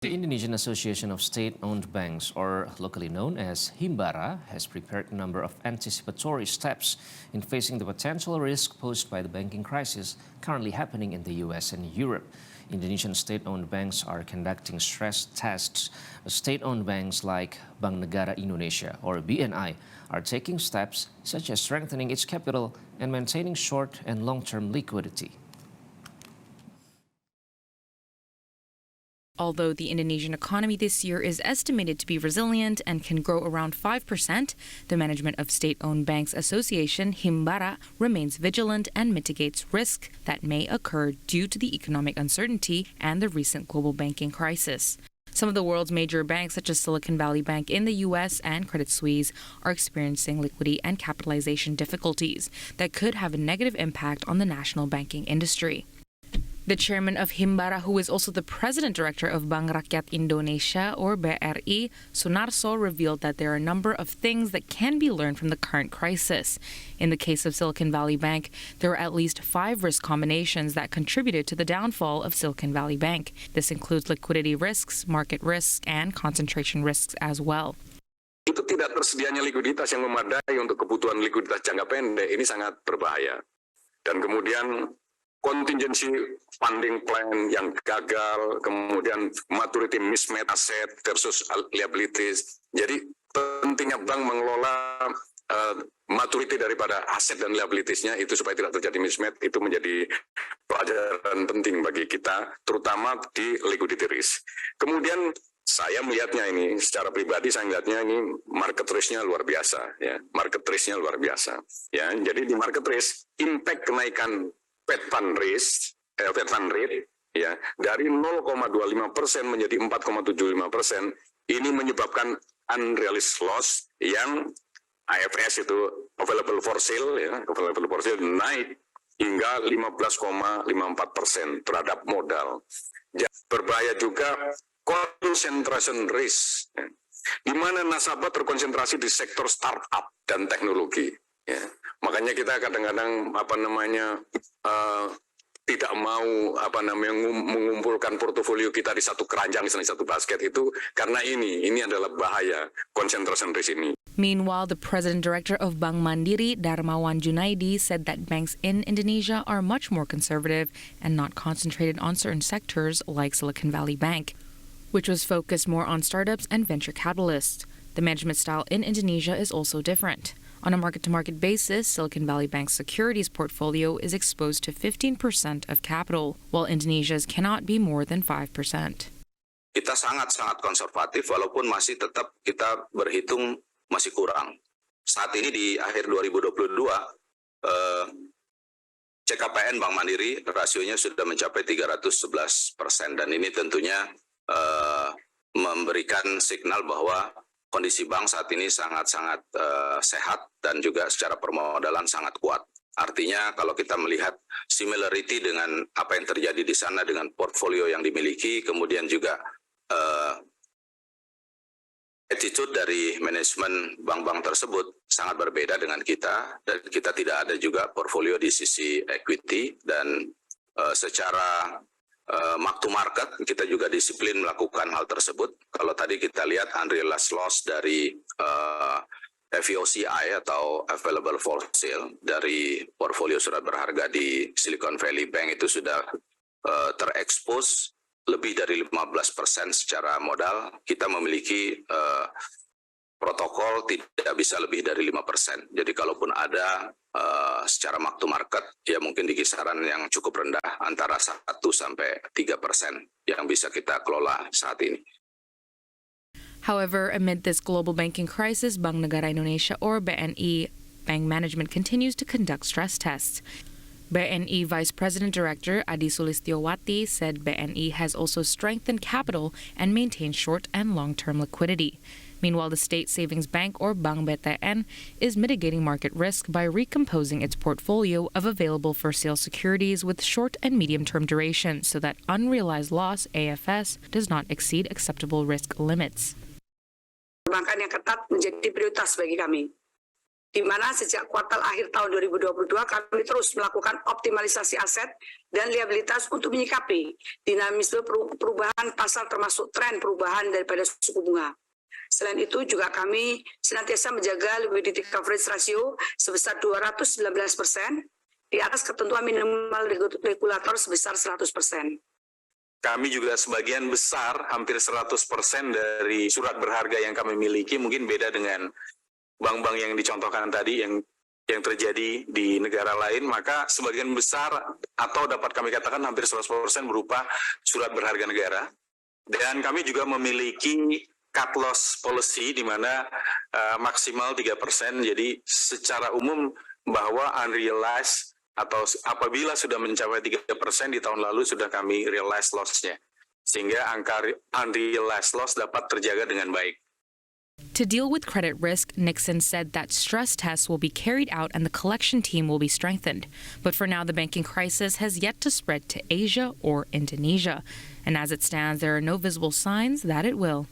The Indonesian Association of State-Owned Banks, or locally known as Himbara, has prepared a number of anticipatory steps in facing the potential risk posed by the banking crisis currently happening in the US and Europe. Indonesian state-owned banks are conducting stress tests. State-owned banks like Bank Negara Indonesia, or BNI, are taking steps such as strengthening its capital and maintaining short and long-term liquidity. Although the Indonesian economy this year is estimated to be resilient and can grow around 5%, the management of State-Owned Banks Association, Himbara, remains vigilant and mitigates risk that may occur due to the economic uncertainty and the recent global banking crisis. Some of the world's major banks, such as Silicon Valley Bank in the U.S. and Credit Suisse, are experiencing liquidity and capitalization difficulties that could have a negative impact on the national banking industry. The chairman of Himbara, who is also the president director of Bank Rakyat Indonesia, or BRI, Sunarso, revealed that there are a number of things that can be learned from the current crisis. In the case of Silicon Valley Bank, there are at least 5 risk combinations that contributed to the downfall of Silicon Valley Bank. This includes liquidity risks, market risks, and concentration risks as well. Itu tidak tersedianya likuiditas yang memadai untuk kebutuhan likuiditas jangka pendek ini sangat berbahaya. Dan kemudian contingency funding plan yang gagal, kemudian maturity mismatch asset versus liabilities. Jadi pentingnya bank mengelola maturity daripada aset dan liabilitiesnya itu supaya tidak terjadi mismatch, itu menjadi pelajaran penting bagi kita, terutama di liquidity risk. Kemudian saya melihatnya ini, secara pribadi saya melihatnya ini market risk-nya luar biasa, ya. Market risk-nya luar biasa, ya. Jadi di market risk, impact kenaikan Fed Fund Rate, ya, dari 0,25% menjadi 4,75%, ini menyebabkan unrealized loss yang AFS itu available for sale, ya, available for sale naik hingga 15,54% terhadap modal. Berbahaya juga concentration risk, ya, di mana nasabah terkonsentrasi di sektor startup dan teknologi. Ya, makanya kita kadang-kadang tidak mau mengumpulkan portofolio kita di satu keranjang, di satu basket itu karena ini adalah bahaya concentration risk ini. Meanwhile, the president director of Bank Mandiri, Darmawan Junaidi, said that banks in Indonesia are much more conservative and not concentrated on certain sectors like Silicon Valley Bank, which was focused more on startups and venture capitalists. The management style in Indonesia is also different. On a market-to-market basis, Silicon Valley Bank's securities portfolio is exposed to 15% of capital, while Indonesia's cannot be more than 5%. Kita sangat-sangat konservatif, walaupun masih tetap kita berhitung masih kurang. Saat ini di akhir 2022, CKPN Bank Mandiri rasionya sudah mencapai 311%, dan ini tentunya memberikan signal bahwa kondisi bank saat ini sangat-sangat sehat dan juga secara permodalan sangat kuat. Artinya kalau kita melihat similarity dengan apa yang terjadi di sana dengan portfolio yang dimiliki, kemudian juga attitude dari manajemen bank-bank tersebut sangat berbeda dengan kita, dan kita tidak ada juga portfolio di sisi equity, dan secara mark to market kita juga disiplin melakukan hal tersebut. Kalau tadi kita lihat unrealized loss dari FVOCI atau available for sale dari portfolio surat berharga di Silicon Valley Bank itu sudah terekspos lebih dari 15% secara modal. Kita memiliki protokol tidak bisa lebih dari 5%. Jadi kalaupun ada secara mark to market, ya mungkin di kisaran yang cukup rendah antara 1-3% yang bisa kita kelola saat ini. However, amid this global banking crisis, Bank Negara Indonesia, or BNI, bank management continues to conduct stress tests. BNI Vice President Director Adi Sulistyowati said BNI has also strengthened capital and maintained short and long-term liquidity. Meanwhile, the State Savings Bank, or Bank BTN, is mitigating market risk by recomposing its portfolio of available-for-sale securities with short and medium-term duration so that unrealized loss, AFS, does not exceed acceptable risk limits. Perbankan yang ketat menjadi prioritas bagi kami. di mana sejak kuartal akhir tahun 2022 kami terus melakukan optimalisasi aset dan liabilitas untuk menyikapi dinamisme perubahan pasar termasuk tren perubahan daripada suku bunga. Selain itu juga kami senantiasa menjaga liquidity coverage ratio sebesar 219% di atas ketentuan minimal regulator sebesar 100%. Kami juga sebagian besar, hampir 100% dari surat berharga yang kami miliki, mungkin beda dengan bank-bank yang dicontohkan tadi yang terjadi di negara lain, maka sebagian besar atau dapat kami katakan hampir 100% berupa surat berharga negara. Dan kami juga memiliki cut loss policy di mana maksimal 3%, jadi secara umum bahwa unrealized atau apabila sudah mencapai 3% di tahun lalu sudah kami realize loss-nya. Sehingga angka unrealized loss dapat terjaga dengan baik. To deal with credit risk, Nixon said that stress tests will be carried out and the collection team will be strengthened. But for now, the banking crisis has yet to spread to Asia or Indonesia. And as it stands, there are no visible signs that it will.